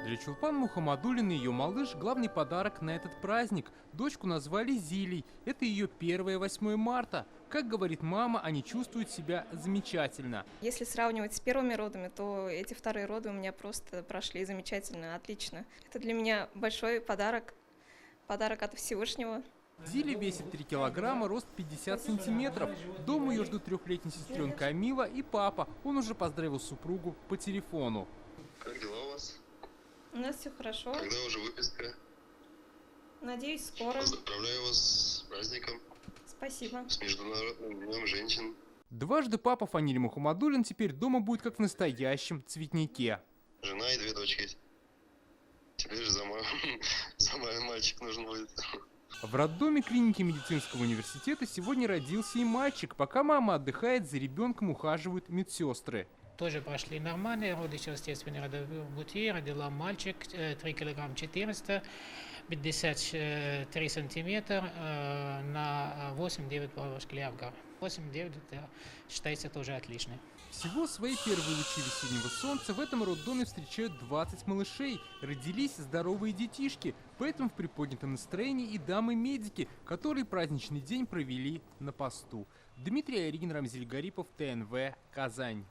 Для Чулпан Мухаммадуллиной ее малыш – главный подарок на этот праздник. Дочку назвали Зилей. Это ее первое 8 марта. Как говорит мама, они чувствуют себя замечательно. Если сравнивать с первыми родами, то эти вторые роды у меня просто прошли замечательно, отлично. Это для меня большой подарок, подарок от Всевышнего. Зиля весит 3 килограмма, рост 50 сантиметров. Дома ее ждут трехлетняя сестренка Амила и папа. Он уже поздравил супругу по телефону. Как дела у вас? У нас все хорошо. Когда уже выписка? Надеюсь, скоро. Поздравляю вас с праздником, Спасибо. с Международным днем женщин. Дважды папа Фаниль Мухаммадуллин теперь дома будет как в настоящем цветнике. Жена и 2 дочки. Теперь же за мальчик нужен будет. В роддоме клиники медицинского университета сегодня родился и мальчик. Пока мама отдыхает, за ребенком ухаживают медсестры. Тоже прошли нормальные роды, через естественный родовой пути. Родила мальчик 3 килограмма 400, 53 сантиметра на 8-9 бабушки Авгар. 8-9 это считается тоже отлично. Всего свои первые лучи весеннего солнца в этом роддоме встречают 20 малышей. Родились здоровые детишки, поэтому в приподнятом настроении и дамы-медики, которые праздничный день провели на посту. Дмитрий Айригин, Рамзиль Гарипов, ТНВ, Казань.